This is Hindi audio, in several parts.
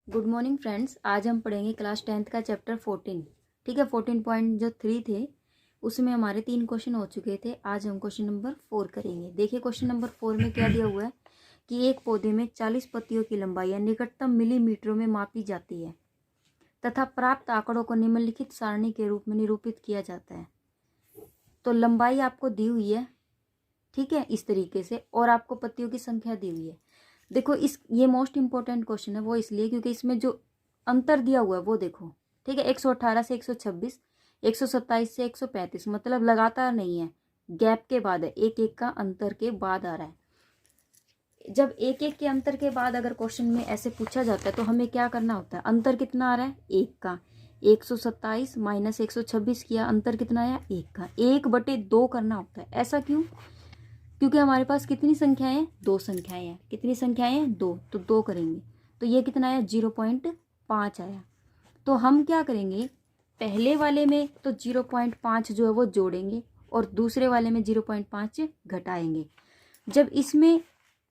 Good morning friends. आज हम पढ़ेंगे क्लास 10th का चैप्टर 14। ठीक है, 14.3 थे उसमें हमारे 3 क्वेश्चन हो चुके थे। आज हम क्वेश्चन नंबर 4 करेंगे। देखिए क्वेश्चन नंबर 4 में क्या दिया हुआ है कि एक पौधे में 40 पत्तियों की लंबाई या निकटतम मिलीमीटरों में मापी जाती है तथा प्राप्त आंकड़ों को निम्नलिखित सारणी के रूप में निरूपित किया जाता है। तो लंबाई आपको दी हुई है, ठीक है, इस तरीके से, और आपको पत्तियों की संख्या दी हुई है। देखो ये मोस्ट इंपॉर्टेंट क्वेश्चन है, वो इसलिए क्योंकि इसमें जो अंतर दिया हुआ है वो देखो, ठीक है, 118 से 126, 127 से 135, मतलब लगातार नहीं है, गैप के बाद है, एक एक का अंतर के बाद आ रहा है। जब एक एक के अंतर के बाद अगर क्वेश्चन में ऐसे पूछा जाता है तो हमें क्या करना होता है, अंतर कितना आ रहा है, एक का, 127 माइनस 126 किया, अंतर कितना आया, एक का, 1/2 करना होता है। ऐसा क्यों? क्योंकि हमारे पास कितनी संख्याएं हैं, 2 संख्याएं हैं। कितनी संख्याएं हैं, 2, तो 2 करेंगे तो ये कितना आया, 0.5 आया। तो हम क्या करेंगे, पहले वाले में तो 0.5 जो है वो जोड़ेंगे और दूसरे वाले में 0.5 घटाएंगे। जब इसमें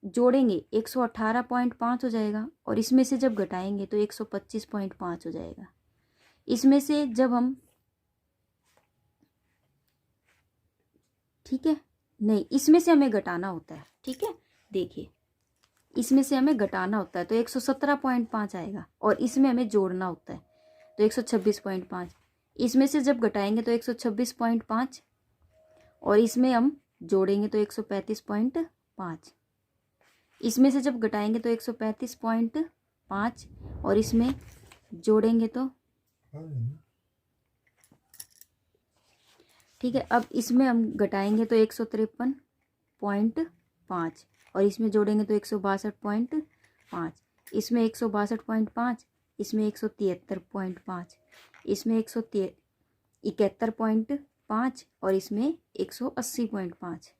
जोड़ेंगे 118.5 हो जाएगा और इसमें से जब घटाएंगे तो 125.5 हो जाएगा। इसमें से जब हम, ठीक है, नहीं, इसमें से हमें घटाना होता है, ठीक है, देखिए इसमें से हमें घटाना होता है तो 117.5 आएगा और इसमें हमें जोड़ना होता है तो 126.5। इसमें से जब घटाएंगे तो 126.5 और इसमें हम जोड़ेंगे तो 135.5। इसमें से जब घटाएंगे तो 135.5 और इसमें जोड़ेंगे तो, ठीक है, अब इसमें हम घटाएंगे तो 153.5 और इसमें जोड़ेंगे तो 162.5। इसमें 162.5, इसमें 173.5, इसमें 171.5 और इसमें 180.5।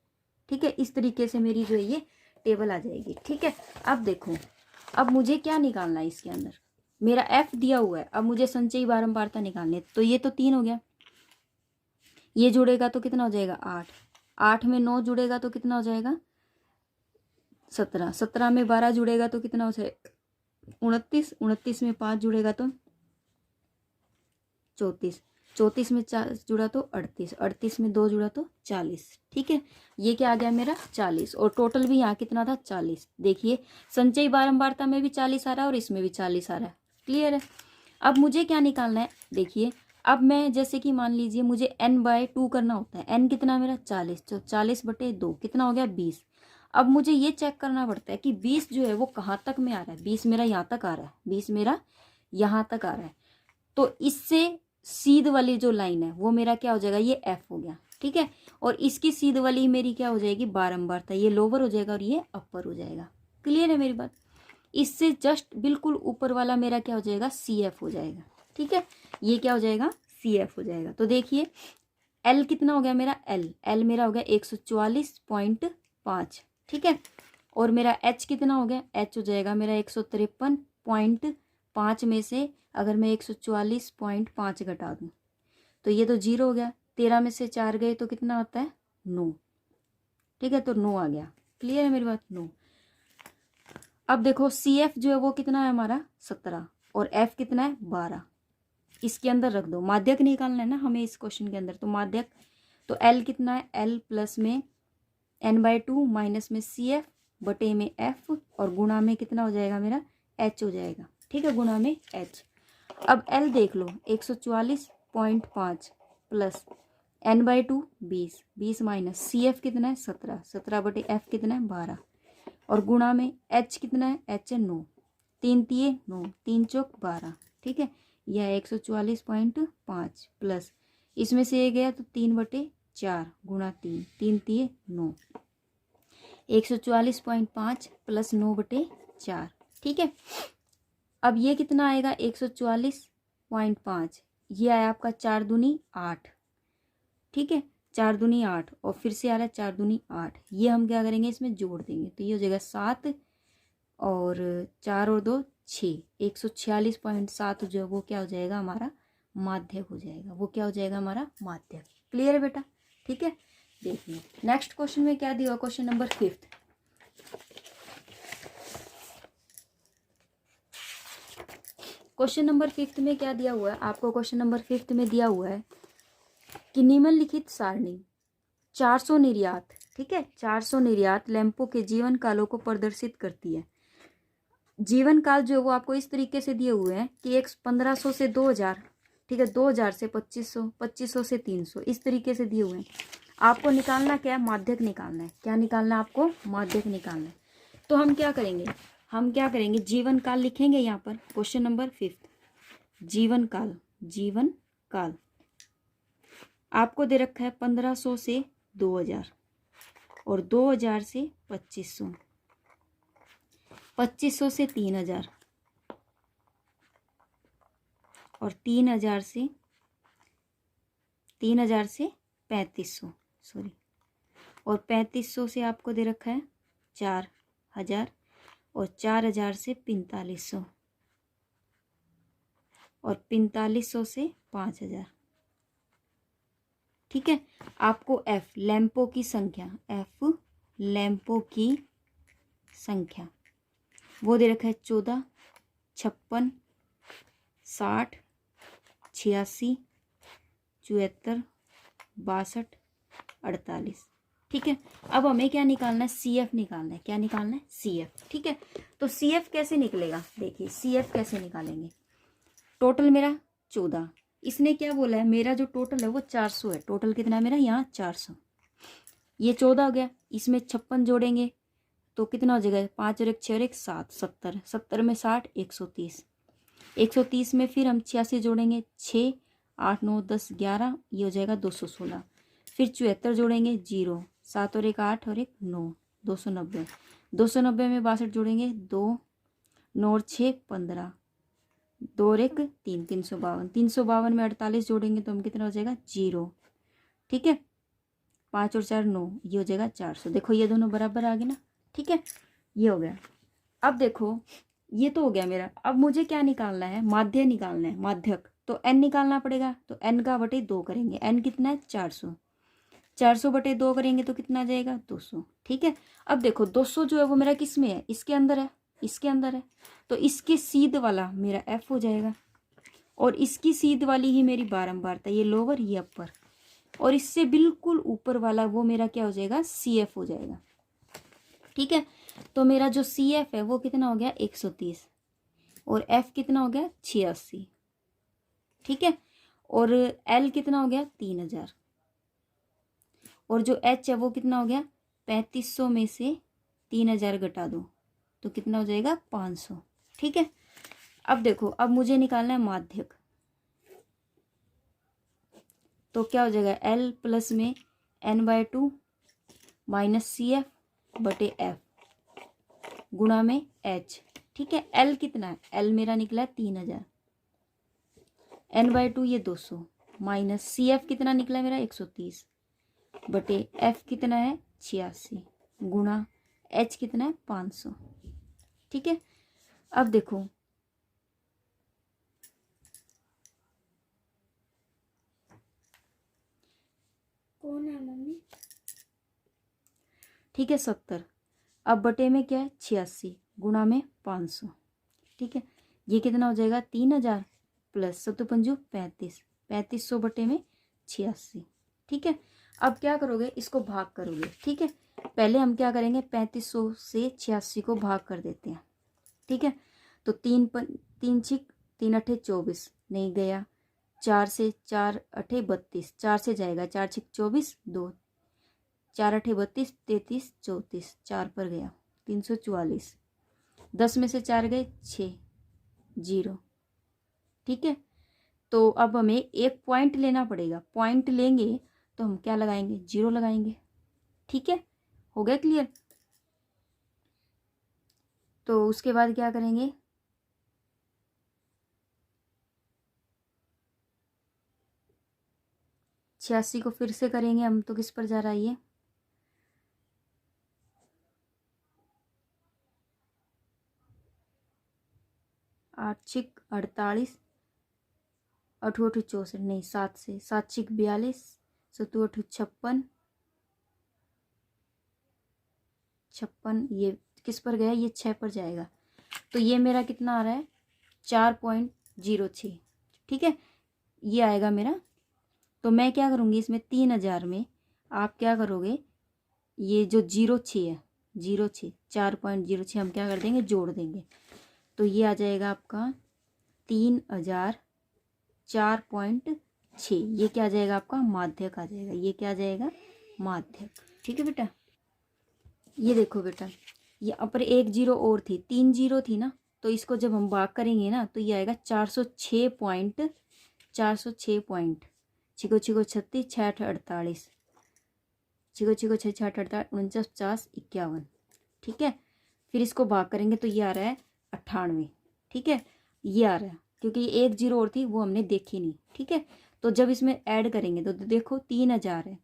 ठीक है, इस तरीके से मेरी जो है ये टेबल आ जाएगी। ठीक है, अब देखो, अब मुझे क्या निकालना है, इसके अंदर मेरा एफ दिया हुआ है, अब मुझे संचयी बारंबारता निकालनी है। तो ये तो 3 हो गया, ये जुड़ेगा तो कितना हो जाएगा, 8, 8 में 9 जुड़ेगा तो कितना हो जाएगा, 17, 17 में 12 जुड़ेगा तो कितना हो जाएगा, 29, 29 में 5 जुड़ेगा तो 34, 34 में 4 जुड़ा तो 38, 38 में 2 जुड़ा तो 40। ठीक है, ये क्या आ गया मेरा, 40, और टोटल भी यहाँ कितना था, 40। देखिए संचयी बारंबारता में भी 40 आ रहा है और इसमें भी 40 आ रहा है। क्लियर है? अब मुझे क्या निकालना है, देखिए अब मैं जैसे कि मान लीजिए मुझे n/2 करना होता है। n कितना मेरा, 40, तो 40/2 कितना हो गया, 20। अब मुझे ये चेक करना पड़ता है कि 20 जो है वो कहाँ तक में आ रहा है। 20 मेरा यहाँ तक आ रहा है, 20 मेरा यहाँ तक आ रहा है, तो इससे सीध वाली जो लाइन है वो मेरा क्या हो जाएगा, ये f हो गया। ठीक है, और इसकी सीध वाली मेरी क्या हो जाएगी, बारंबारता, ये लोअर हो जाएगा और ये अपर हो जाएगा। क्लियर है मेरी बात? इससे जस्ट बिल्कुल ऊपर वाला मेरा क्या हो जाएगा, CF हो जाएगा। ठीक है, ये क्या हो जाएगा, CF हो जाएगा। तो देखिए L कितना हो गया मेरा, L मेरा हो गया 144.5। ठीक है, और मेरा H कितना हो गया, H हो जाएगा मेरा 153.5 में से अगर मैं 144.5 घटा दूं तो ये तो 0 हो गया। 13 में से 4 गए तो कितना आता है, 9। ठीक है, तो 9 आ गया। क्लियर है मेरी बात, 9। अब देखो CF जो है वो कितना है हमारा, 17, और F कितना है, 12। इसके अंदर रख दो, माध्यक निकालना है ना हमें इस क्वेश्चन के अंदर, तो माध्यक, तो L कितना है, L प्लस में n/2 माइनस में CF बटे में F और गुणा में कितना हो जाएगा मेरा, H हो जाएगा। ठीक है, गुणा में H। अब L देख लो, 144.5 प्लस n/2 20, 20 माइनस CF कितना है, 17, 17 बटे F कितना है, 12 और गुणा में H कितना है, H है 9, 3 तिये 9, 3 चौक 12। ठीक है, यह 144.5 प्लस इसमें से ये गया तो 3/4 गुणा 3, 3 तिये 9, 144.5 प्लस 9/4। ठीक है, अब ये कितना आएगा, 144.5, ये आया आपका 4 दूनी 8। ठीक है, 4 दूनी 8 और फिर से आ रहा है 4 दूनी 8। ये हम क्या करेंगे, इसमें जोड़ देंगे तो ये हो जाएगा 7 और 4 और 2 6, 146.7 जो है वो क्या हो जाएगा, हमारा माध्यक हो जाएगा। वो क्या हो जाएगा, हमारा माध्यक। क्लियर है बेटा? ठीक है, देखिए नेक्स्ट क्वेश्चन में क्या दिया, क्वेश्चन नंबर 5। क्वेश्चन नंबर 5 में क्या दिया हुआ है आपको? क्वेश्चन नंबर 5 में दिया हुआ है कि निम्नलिखित सारणी 400 निर्यात, ठीक है, 400 निर्यात लैंपों के जीवन कालों को प्रदर्शित करती है। जीवन काल जो है वो आपको इस तरीके से दिए हुए हैं कि एक 1500 से 2000, ठीक है, 2000 से 2500, 2500 से 300, इस तरीके से दिए हुए हैं। आपको निकालना क्या है? माध्यक निकालना है। क्या निकालना है आपको? माध्यक निकालना है। तो हम क्या करेंगे? हम क्या करेंगे? जीवन काल लिखेंगे यहाँ पर, क्वेश्चन नंबर 5, जीवन काल। जीवन काल आपको दे रखा है 1500 से 2000 और 2000 से 2500, 2500 से 3000 और 3000 से 3500, सॉरी, और 3500 से आपको दे रखा है 4000 और 4000 से 4500 और 4500 से 5000, ठीक है। आपको एफ लैंपों की संख्या, एफ लैंपों की संख्या वो दे रखा है 14, 56, 60, 86, 74, 62, 48, ठीक है। अब हमें क्या निकालना है? सी एफ निकालना है। क्या निकालना है? सी एफ, ठीक है। तो सी एफ कैसे निकलेगा? देखिए सी एफ कैसे निकालेंगे। टोटल मेरा 14, इसने क्या बोला है? मेरा जो टोटल है वो 400 है। टोटल कितना है मेरा? यहाँ 400। ये 14 हो गया, इसमें 56 जोड़ेंगे तो कितना हो जाएगा? 5 और 1 6 और 1 7, 70, 70 में 60, 130, 130 में फिर हम 86 जोड़ेंगे, 6 8 9 10 11, ये हो जाएगा 216, फिर 74 जोड़ेंगे, 0 7 और 1 8 और 1 9, 290, 290 में 62 जोड़ेंगे, 2 9 और 6 15, 2 और 1 3, 352, 352 में 48 जोड़ेंगे तो हम कितना हो जाएगा? 0, ठीक है। 5 और 4 9, ये हो जाएगा 400। देखो ये दोनों बराबर आ गए ना, ठीक है, ये हो गया। अब देखो ये तो हो गया मेरा। अब मुझे क्या निकालना है? माध्य निकालना है, माध्यक। तो n निकालना पड़ेगा, तो n का बटे 2 करेंगे। n कितना है? 400, 400 बटे 2 करेंगे तो कितना आ जाएगा? 200, ठीक है। अब देखो 200 जो है वो मेरा किस में है? इसके अंदर है, इसके अंदर है, तो इसके सीध वाला मेरा f हो जाएगा और इसकी सीध वाली ही मेरी बारंबारता, ये लोअर ये अपर, और इससे बिल्कुल ऊपर वाला वो मेरा क्या हो जाएगा? सी एफ हो जाएगा, ठीक है। तो मेरा जो सी एफ है वो कितना हो गया? 130 और एफ कितना हो गया? 86, ठीक है। और एल कितना हो गया? 3000 और जो एच है वो कितना हो गया? 3500 में से 3000 घटा दो तो कितना हो जाएगा? 500, ठीक है। अब देखो, अब मुझे निकालना है माध्यक। तो क्या हो जाएगा? एल प्लस में n/2 माइनस सी एफ बटे एफ गुणा में एच, ठीक है। एल कितना है? एल मेरा निकला है 3000, n/2 ये 200 माइनस सी एफ कितना निकला है मेरा? 130 बटे एफ कितना है? 86 गुणा एच कितना है? 500, ठीक है। अब देखो कौन है मम्मी? ठीक है 70, अब बटे में क्या है? 86 गुणा में 500, ठीक है। ये कितना हो जाएगा? 3000 प्लस 7×5 35, 3500 बटे में 86, ठीक है। अब क्या करोगे? इसको भाग करोगे, ठीक है। पहले हम क्या करेंगे? 3500 से 86 को भाग कर देते हैं, ठीक है। तो 3 छिक 3 अठे 24 नहीं गया, 4 से 4 अठे 32, 4 से जाएगा, 4 छिक 24 2, 4 अठे 32 33 34, 4 पर गया 344, 10 में से 4 गए 6 0, ठीक है। तो अब हमें एक पॉइंट लेना पड़ेगा। पॉइंट लेंगे तो हम क्या लगाएंगे? 0 लगाएंगे, ठीक है। हो गया क्लियर? तो उसके बाद क्या करेंगे? छियासी को फिर से करेंगे हम। तो किस पर जा रहा है ये? 8 छिक 48, 8 8 64 नहीं 7 से 7 छिक 42, 7 8 56, 56 ये किस पर गया? ये 6 पर जाएगा। तो ये मेरा कितना आ रहा है? 06, ठीक है, ये आएगा मेरा। तो मैं क्या करूँगी इसमें 3000 में आप क्या करोगे, ये जो 06 है 06 4.06 हम क्या कर देंगे, जोड़ देंगे। तो ये आ जाएगा आपका 3004.6, ये क्या आ जाएगा आपका, माध्यक आ जाएगा। ये क्या आ जाएगा, माध्यक। ठीक है बेटा, ये देखो बेटा, ये अपर एक जीरो और थी, 3 जीरो थी ना, तो इसको जब हम भाग करेंगे ना तो ये आएगा 406 पॉइंट छिको छिको 36 6 48 छिको छिको 6 6 48 49 50 51। ठीक है, फिर इसको भाग करेंगे तो ये आ रहा है 98। ठीक है, ये आ रहा है क्योंकि ये एक जीरो और थी वो हमने देखी नहीं। ठीक है, तो जब इसमें ऐड करेंगे तो देखो 3000 है,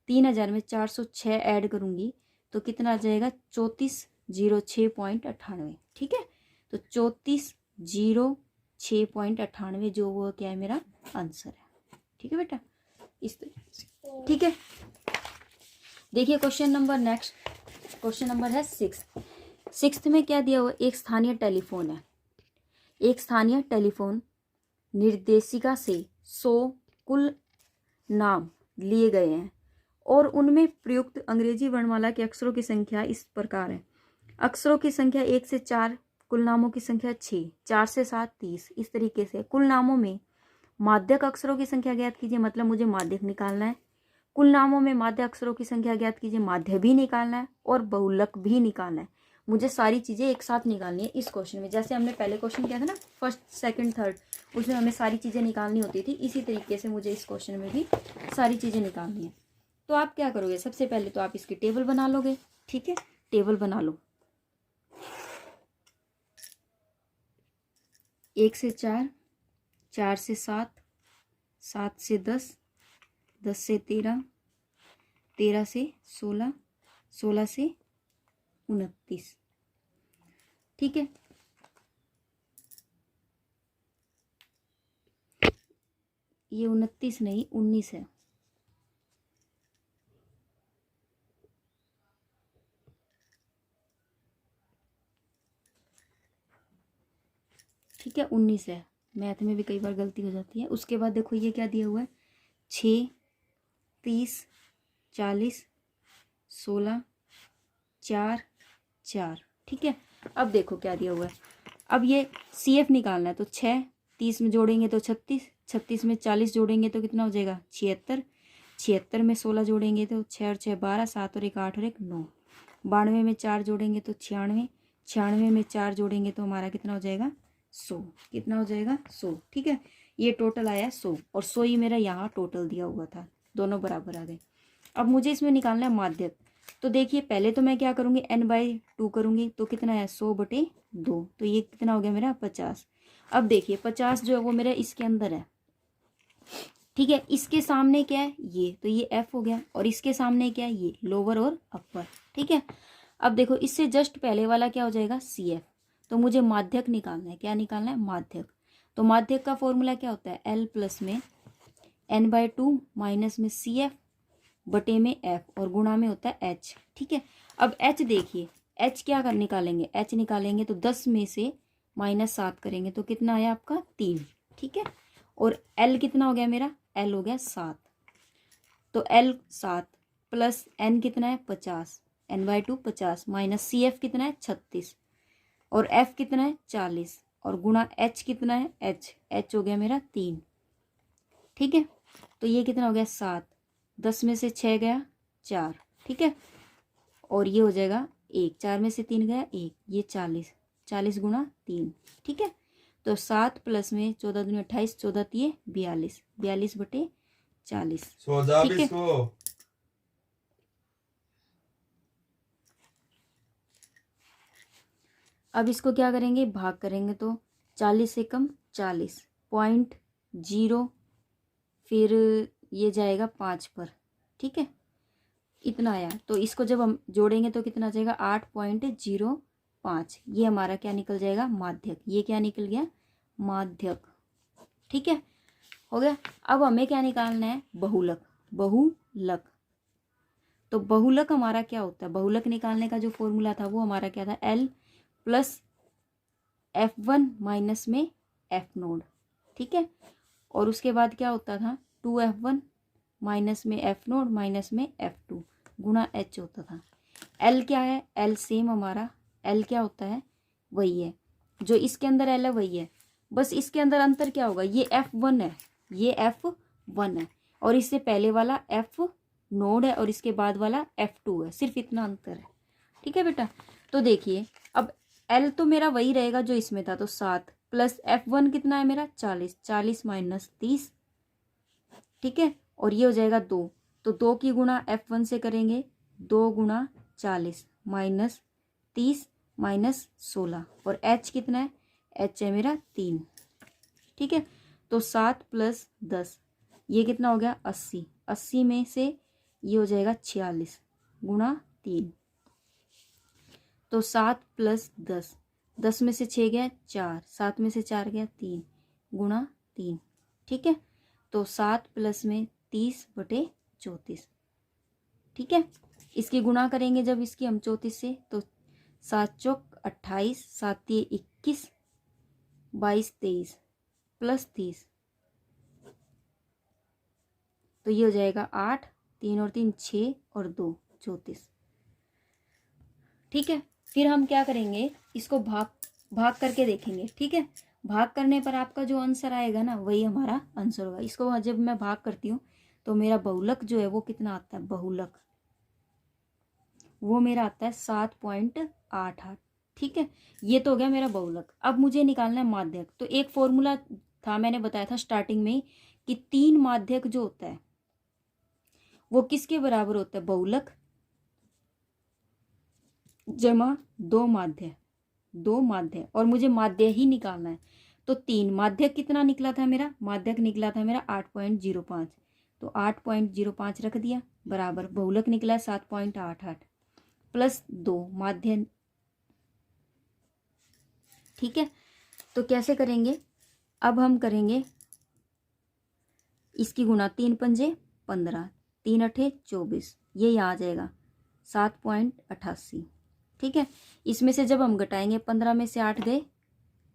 3000 में 406 ऐड करूंगी तो कितना आ जाएगा, 3406.98। ठीक है, तो 3406.98 जो वो क्या है मेरा आंसर है। ठीक है बेटा, इस तरीके से। ठीक है, देखिए question number next, question number है 6 में क्या दिया हुआ, एक स्थानीय टेलीफोन है, एक स्थानीय टेलीफोन निर्देशिका से 100 कुल नाम लिए गए हैं और उनमें प्रयुक्त अंग्रेजी वर्णमाला के अक्षरों की संख्या इस प्रकार है। अक्षरों की संख्या 1 से 4, कुल नामों की संख्या 6, 4 से 7 30। इस तरीके से कुल नामों में माध्यक अक्षरों की संख्या ज्ञात कीजिए, मतलब मुझे माध्यक निकालना है। कुल नामों में माध्य अक्षरों की संख्या ज्ञात कीजिए, माध्य भी निकालना है और बहुलक भी निकालना है। मुझे सारी चीजें एक साथ निकालनी है इस क्वेश्चन में। जैसे हमने पहले क्वेश्चन किया था ना, फर्स्ट सेकंड थर्ड, उसमें हमें सारी चीजें निकालनी होती थी, इसी तरीके से मुझे इस क्वेश्चन में भी सारी चीजें निकालनी है। तो आप क्या करोगे, सबसे पहले तो आप इसकी टेबल बना लोगे। ठीक है, टेबल बना लो। 1 से 4, 4 से 7, 7 से 10, 10 से 13, 13 से 16, 16 से 29। ठीक है, ये 29 नहीं 19 है। ठीक है, 19 है, मैथ में भी कई बार गलती हो जाती है। उसके बाद देखो ये क्या दिया हुआ है, 6, 30, 40, 16, 4, 4। ठीक है, अब देखो क्या दिया हुआ है, अब ये CF निकालना है। तो 6 30 में जोड़ेंगे तो 36, 36 में 40 जोड़ेंगे तो कितना हो जाएगा, 76, 76 में 16 जोड़ेंगे तो 6 और 6 12, 7 और 1 8 और 1 9, 92 में 4 जोड़ेंगे तो 96, 96 में 4 जोड़ेंगे तो हमारा कितना हो जाएगा, 100। कितना हो जाएगा, 100। ठीक है, ये टोटल आया 100 और 100 ही मेरा यहाँ टोटल दिया हुआ था, दोनों बराबर आ गए। अब मुझे इसमें निकालना है माध्यक। तो देखिए पहले तो मैं क्या करूँगी, n/2 करूँगी तो कितना है, 100/2, तो ये कितना हो गया मेरा 50। अब देखिए 50 जो है वो मेरा इसके अंदर है। ठीक है, इसके सामने क्या है, ये तो ये F हो गया, और इसके सामने क्या है, ये लोअर और अपर। ठीक है, अब देखो इससे जस्ट पहले वाला क्या हो जाएगा, CF। तो मुझे माध्यक निकालना है, क्या निकालना है, माध्यक। तो माध्यक का फॉर्मूला क्या होता है, L प्लस में n/2 माइनस में CF बटे में F और गुणा में होता है H। ठीक है, अब H देखिए, H क्या कर निकालेंगे, H निकालेंगे तो 10 में से -7 करेंगे तो कितना आया आपका, 3। ठीक है, और L कितना हो गया मेरा, L हो गया 7। तो L 7 प्लस N कितना है 50, n/2 50 माइनस CF कितना है 36 और F कितना है 40 और गुणा H कितना है, H हो गया मेरा 3। ठीक है, तो ये कितना हो गया 7, 10 में से 6 गया 4। ठीक है, और ये हो जाएगा 1, 4 में से 3 गया 1, ये 40, 40 गुणा 3। ठीक है, तो 7 प्लस में 14 दूनी 28, 14 तिये 42, 42/40। ठीक है, अब इसको क्या करेंगे, भाग करेंगे तो 40 से कम 40.0, फिर ये जाएगा 5 पर। ठीक है, इतना आया। तो इसको जब हम जोड़ेंगे तो कितना जाएगा, 8.05। ये हमारा क्या निकल जाएगा, माध्यक। ये क्या निकल गया, माध्यक। ठीक है, हो गया। अब हमें क्या निकालना है, बहुलक। बहुलक, तो बहुलक हमारा क्या होता है, बहुलक निकालने का जो फॉर्मूला था वो हमारा क्या था, L प्लस F1 माइनस में F0। ठीक है। और उसके बाद क्या होता था 2F1 माइनस में F0 माइनस में F2 गुणा H होता था। L क्या है, L सेम हमारा L क्या होता है वही है जो इसके अंदर L है वही है, बस इसके अंदर अंतर क्या होगा, ये F1 है ये F1 है और इससे पहले वाला F0 है और इसके बाद वाला F2 है, सिर्फ इतना अंतर है। ठीक है बेटा। तो देखिए अब L तो मेरा वही रहेगा जो इसमें था, तो 7 प्लस F1 कितना है मेरा 40, 40 माइनस 30, ठीक है। और ये हो जाएगा 2, तो 2 की गुणा F1 से करेंगे 2 गुणा 40 माइनस 30 माइनस 16 और H कितना है, H है मेरा 3, ठीक है। तो 7 प्लस 10 ये कितना हो गया 80, 80 में से ये हो जाएगा 46 गुणा 3, तो 7 प्लस 10, 10 में से 6 गया 4, 7 में से 4 गया 3 गुणा 3, ठीक है। तो 7 प्लस में 30/34, ठीक है। इसकी गुणा करेंगे जब इसकी हम 34 से, तो 7 चौक 28, 7 तिये 21, 22 23 प्लस 30, तो ये हो जाएगा 8, 3 और 3 6 और 2 34, ठीक है। फिर हम क्या करेंगे इसको भाग करके देखेंगे, ठीक है। भाग करने पर आपका जो आंसर आएगा ना वही हमारा आंसर होगा। इसको जब मैं भाग करती हूँ तो मेरा बहुलक जो है वो कितना आता है, बहुलक वो मेरा आता है 7.88, ठीक है। ये तो हो गया मेरा बहुलक। अब मुझे निकालना है माध्यक। तो एक फॉर्मूला था मैंने बताया था स्टार्टिंग में कि 3 माध्यक जो होता है वो किसके बराबर होता है, बहुलक जमा 2 माध्य, 2 माध्य, और मुझे माध्य ही निकालना है। तो 3 माध्यक कितना निकला था मेरा, माध्यक निकला था मेरा 8.05, तो 8.05 रख दिया बराबर बहुलक निकला 7.88 प्लस 2 माध्य, ठीक है। तो कैसे करेंगे, अब हम करेंगे इसकी गुणा 3 पंजे 15, 3 अठे 24, ये यहाँ आ जाएगा 7.88, ठीक है। इसमें से जब हम घटाएंगे 15 में से 8 गए,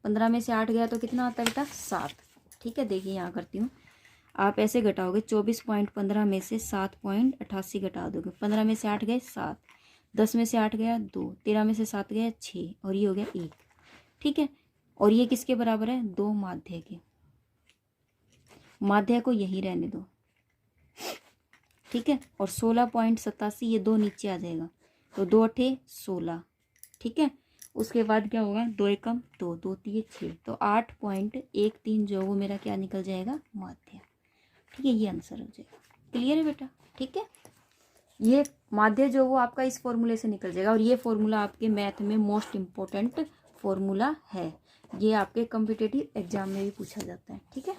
15 में से 8 गया तो कितना आता है बेटा 7, ठीक है। देखिए यहाँ करती हूँ, आप ऐसे घटाओगे 24.15 में से 7.88 घटा दोगे, 15 में से 8 गए 7, 10 में से 8 गया 2, 13 में से 7 गया 6 और ये हो गया 1, ठीक है। और ये किसके बराबर है, 2 माध्य के, माध्य को यही रहने दो, ठीक है। और 16.87 ये 2 नीचे आ जाएगा, तो 2 अठे 16, ठीक है। उसके बाद क्या होगा 2 एकम 2, 2 तिये 6, तो 8.13 जो वो मेरा क्या निकल जाएगा माध्य, ठीक है। ये आंसर हो जाएगा। क्लियर है बेटा, ठीक है। ये माध्य जो वो आपका इस फॉर्मूले से निकल जाएगा और ये फॉर्मूला आपके मैथ में मोस्ट इम्पोर्टेंट फॉर्मूला है, ये आपके कॉम्पिटिटिव एग्जाम में भी पूछा जाता है, ठीक है।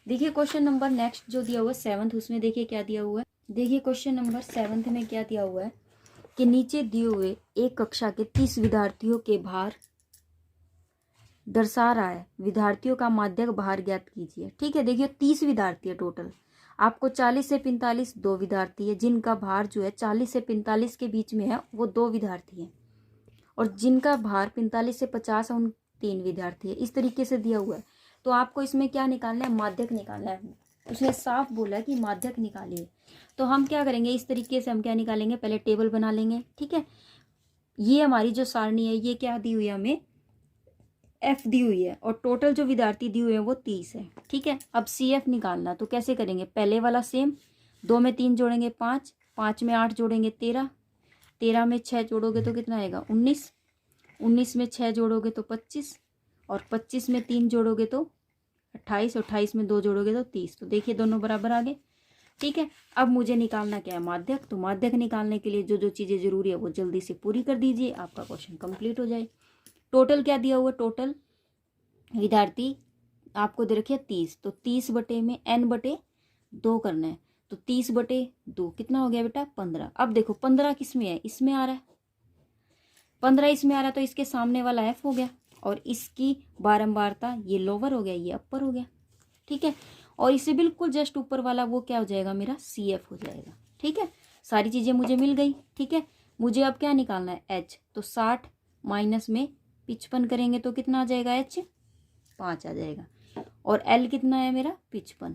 देखिए क्वेश्चन नंबर नेक्स्ट जो दिया हुआ है 7th, उसमें देखिए क्या दिया हुआ है। देखिए क्वेश्चन नंबर 7th में क्या दिया हुआ है कि नीचे दिए हुए एक कक्षा के 30 विद्यार्थियों के भार दर्शा रहा है, विद्यार्थियों का माध्यक भार ज्ञात कीजिए, ठीक है। देखिए 30 विद्यार्थी है टोटल, आपको 40 से 45 2 विद्यार्थी है, जिनका भार जो है 40 से 45 के बीच में है वो 2 विद्यार्थी हैं, और जिनका भार 45 से 50 है उन 3 विद्यार्थी है। इस तरीके से दिया हुआ है। तो आपको इसमें क्या निकालना है, माध्यक निकालना है। उसने साफ बोला कि माध्यक निकालिए, तो हम क्या करेंगे इस तरीके से, हम क्या निकालेंगे, पहले टेबल बना लेंगे, ठीक है। ये हमारी जो सारणी है ये क्या दी हुई है, हमें F दी हुई है और टोटल जो विद्यार्थी दी हुई है वो 30 है, ठीक है। अब CF निकालना, तो कैसे करेंगे, पहले वाला सेम, 2 में 3 जोड़ेंगे 5, 5 में 8 जोड़ेंगे 13, 13 में 6 जोड़ोगे तो कितना आएगा 19, 19 में 6 जोड़ोगे तो 25, और 25 में 3 जोड़ोगे तो 28, 28 में 2 जोड़ोगे तो 30। तो देखिए दोनों बराबर आ गए, ठीक है। अब मुझे निकालना क्या है, माध्यक। तो माध्यक निकालने के लिए जो जो चीज़ें जरूरी है वो जल्दी से पूरी कर दीजिए, आपका क्वेश्चन कंप्लीट हो जाए। टोटल क्या दिया हुआ, टोटल विद्यार्थी आपको दे रखे 30, तो 30 बटे में n/2 करना है, तो 30/2 कितना हो गया बेटा 15। अब देखो 15 किस में है, इसमें आ रहा है, 15 इसमें आ रहा है, तो इसके सामने वाला F हो गया, और इसकी बारंबारता ये लोअर हो गया, ये अपर हो गया, ठीक है। और इससे बिल्कुल जस्ट ऊपर वाला वो क्या हो जाएगा मेरा CF हो जाएगा, ठीक है। सारी चीज़ें मुझे मिल गई, ठीक है। मुझे अब क्या निकालना है H, तो 60 माइनस में 55 करेंगे तो कितना आ जाएगा H, 5 आ जाएगा। और L कितना है मेरा 55,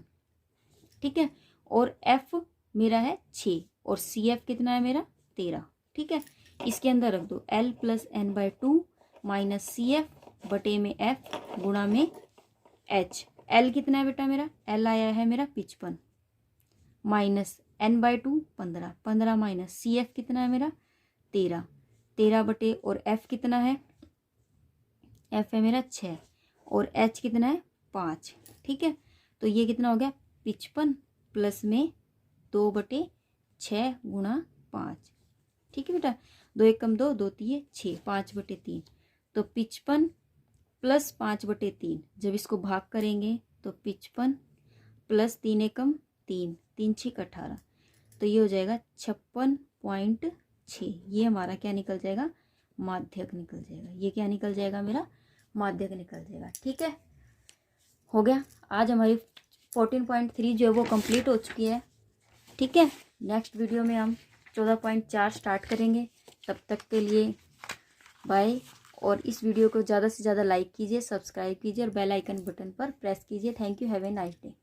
ठीक है। और F मेरा है 6 और CF कितना है मेरा 13, ठीक है। इसके अंदर रख दो L plus n/2 minus CF बटे में F गुणा में H। L कितना है बेटा मेरा, L आया है मेरा 55 माइनस n/2 15, 15 माइनस CF कितना है मेरा 13, 13 बटे और F कितना है, F है मेरा 6 और H कितना है 5, ठीक है। तो ये कितना हो गया 55 प्लस में 2/6 गुणा 5, ठीक है बेटा। 2 1 कम 2, 2 3 6, 5/3। तो 55 प्लस 5/3, जब इसको भाग करेंगे तो 55 प्लस 3 एकम 3, 3 6 18, तो ये हो जाएगा 56.6। ये हमारा क्या निकल जाएगा, माध्यक निकल जाएगा। ये क्या निकल जाएगा, मेरा माध्यक निकल जाएगा, ठीक है। हो गया, आज हमारी 14.3 जो है वो कंप्लीट हो चुकी है, ठीक है। नेक्स्ट वीडियो में हम 14.4 स्टार्ट करेंगे। तब तक के लिए बाय। और इस वीडियो को ज़्यादा से ज़्यादा लाइक कीजिए, सब्सक्राइब कीजिए और बेल आइकन बटन पर प्रेस कीजिए। Thank you, have a nice day.